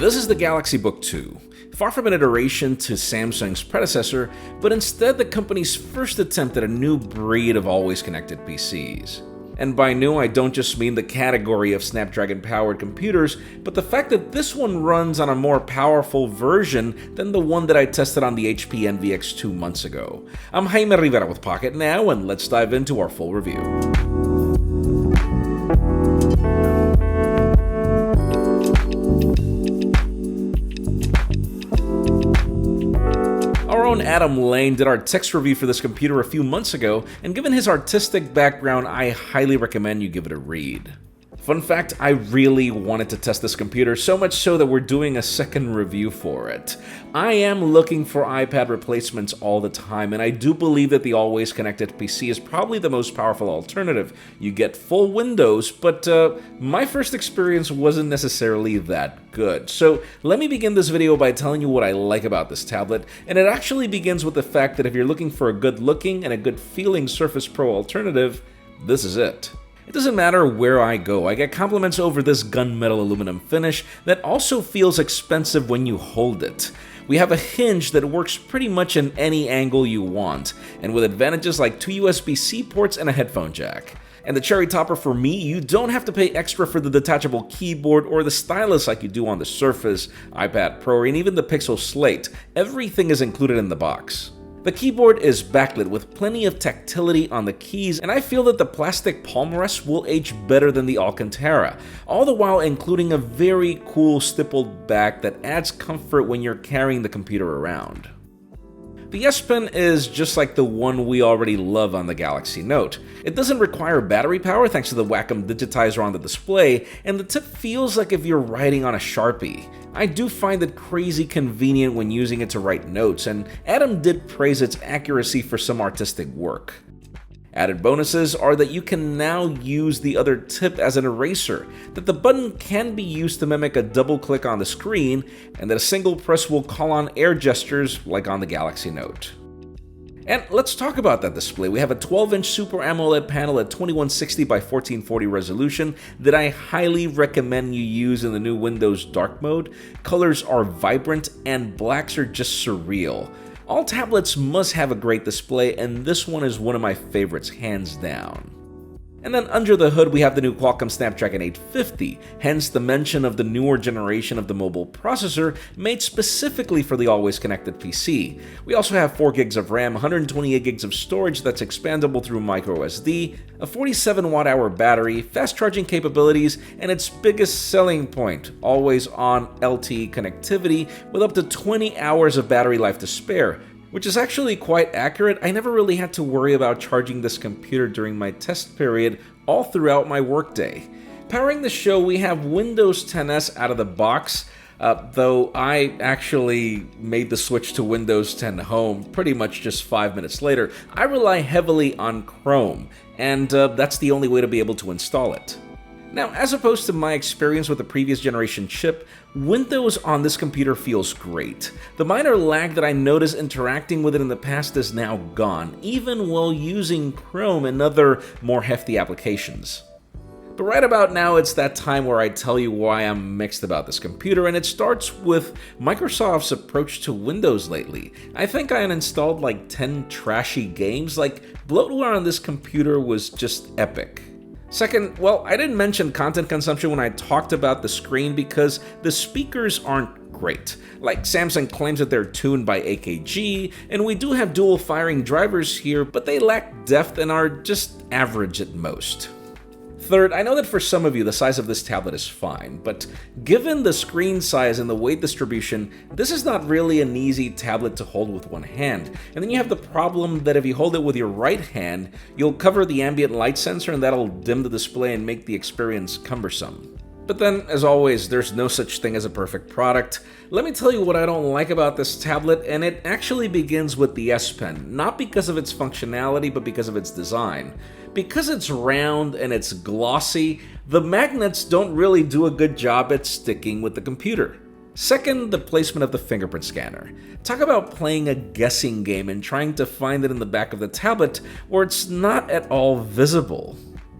This is the Galaxy Book 2, far from an iteration to Samsung's predecessor, but instead the company's first attempt at a new breed of always connected PCs. And by new, I don't just mean the category of Snapdragon-powered computers, but the fact that this one runs on a more powerful version than the one that I tested on the HP NVX 2 months ago. I'm Jaime Rivera with Pocketnow, and let's dive into our full review. Our own Adam Lane did our text review for this computer a few months ago, and given his artistic background, I highly recommend you give it a read. Fun fact, I really wanted to test this computer, so much so that we're doing a second review for it. I am looking for iPad replacements all the time, and I do believe that the Always Connected PC is probably the most powerful alternative. You get full Windows, but my first experience wasn't necessarily that good. So let me begin this video by telling you what I like about this tablet, and it actually begins with the fact that if you're looking for a good looking and a good feeling Surface Pro alternative, this is it. It doesn't matter where I go, I get compliments over this gunmetal aluminum finish that also feels expensive when you hold it. We have a hinge that works pretty much in any angle you want, and with advantages like 2 USB-C ports and a headphone jack. And the cherry topper for me, you don't have to pay extra for the detachable keyboard or the stylus like you do on the Surface, iPad Pro, and even the Pixel Slate. Everything is included in the box. The keyboard is backlit with plenty of tactility on the keys, and I feel that the plastic palm rest will age better than the Alcantara, all the while including a very cool stippled back that adds comfort when you're carrying the computer around. The S Pen is just like the one we already love on the Galaxy Note. It doesn't require battery power thanks to the Wacom digitizer on the display, and the tip feels like if you're writing on a Sharpie. I do find it crazy convenient when using it to write notes, and Adam did praise its accuracy for some artistic work. Added bonuses are that you can now use the other tip as an eraser, that the button can be used to mimic a double click on the screen, and that a single press will call on air gestures like on the Galaxy Note. And let's talk about that display. We have a 12-inch Super AMOLED panel at 2160 by 1440 resolution that I highly recommend you use in the new Windows dark mode. Colors are vibrant and blacks are just surreal. All tablets must have a great display, and this one is one of my favorites, hands down. And then under the hood, we have the new Qualcomm Snapdragon 850, hence the mention of the newer generation of the mobile processor made specifically for the Always Connected PC. We also have 4 gigs of RAM, 128 gigs of storage that's expandable through microSD, a 47 watt-hour battery, fast charging capabilities, and its biggest selling point, always-on LTE connectivity with up to 20 hours of battery life to spare. Which is actually quite accurate. I never really had to worry about charging this computer during my test period all throughout my workday. Powering the show, we have Windows 10s out of the box, though I actually made the switch to Windows 10 Home pretty much just 5 minutes later. I rely heavily on Chrome, and that's the only way to be able to install it. Now, as opposed to my experience with the previous generation chip, Windows on this computer feels great. The minor lag that I noticed interacting with it in the past is now gone, even while using Chrome and other more hefty applications. But right about now, it's that time where I tell you why I'm mixed about this computer, and it starts with Microsoft's approach to Windows lately. I think I uninstalled like 10 trashy games. Bloatware on this computer was just epic. Second, well, I didn't mention content consumption when I talked about the screen because the speakers aren't great. Like Samsung claims that they're tuned by AKG, and we do have dual firing drivers here, but they lack depth and are just average at most. Third, I know that for some of you the size of this tablet is fine, but given the screen size and the weight distribution, this is not really an easy tablet to hold with one hand. And then you have the problem that if you hold it with your right hand, you'll cover the ambient light sensor and that'll dim the display and make the experience cumbersome. But then, as always, there's no such thing as a perfect product. Let me tell you what I don't like about this tablet, and it actually begins with the S Pen, not because of its functionality, but because of its design. Because it's round and it's glossy, the magnets don't really do a good job at sticking with the computer. Second, the placement of the fingerprint scanner. Talk about playing a guessing game and trying to find it in the back of the tablet where it's not at all visible.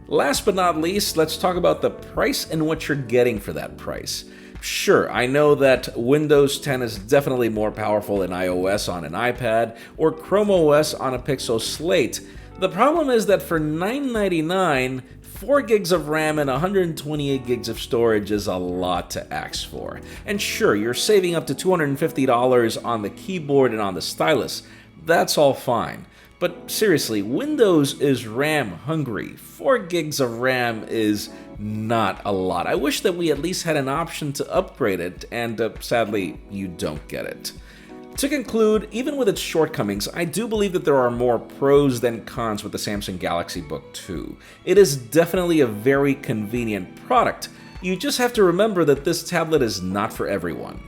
Last but not least, let's talk about the price and what you're getting for that price. Sure, I know that Windows 10 is definitely more powerful than iOS on an iPad or Chrome OS on a Pixel Slate. The problem is that for $9.99, 4 gigs of RAM and 128 gigs of storage is a lot to ask for. And sure, you're saving up to $250 on the keyboard and on the stylus. That's all fine. But seriously, Windows is RAM hungry. 4 gigs of RAM is not a lot. I wish that we at least had an option to upgrade it, and sadly, you don't get it. To conclude, even with its shortcomings, I do believe that there are more pros than cons with the Samsung Galaxy Book 2. It is definitely a very convenient product. You just have to remember that this tablet is not for everyone.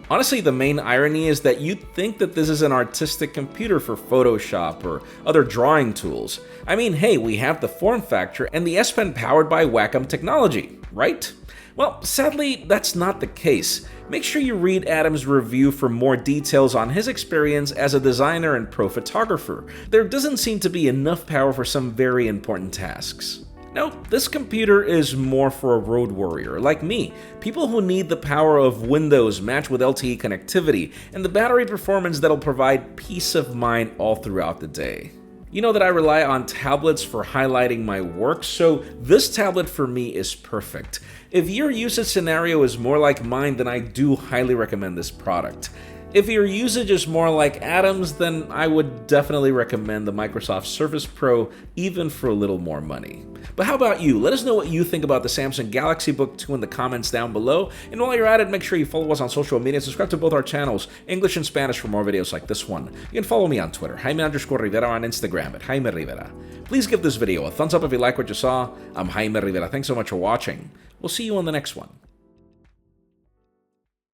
Honestly, the main irony is that you'd think that this is an artistic computer for Photoshop or other drawing tools. I mean, hey, we have the form factor and the S Pen powered by Wacom technology, right? Well, sadly, that's not the case. Make sure you read Adam's review for more details on his experience as a designer and pro photographer. There doesn't seem to be enough power for some very important tasks. No, this computer is more for a road warrior like me, people who need the power of Windows matched with LTE connectivity and the battery performance that'll provide peace of mind all throughout the day. You know that I rely on tablets for highlighting my work, so this tablet for me is perfect. If your usage scenario is more like mine, then I do highly recommend this product. If your usage is more like Adam's, then I would definitely recommend the Microsoft Surface Pro, even for a little more money. But how about you? Let us know what you think about the Samsung Galaxy Book 2 in the comments down below. And while you're at it, make sure you follow us on social media and subscribe to both our channels, English and Spanish, for more videos like this one. You can follow me on Twitter, Jaime_Rivera, on Instagram at Jaime Rivera. Please give this video a thumbs up if you like what you saw. I'm Jaime Rivera. Thanks so much for watching. We'll see you on the next one.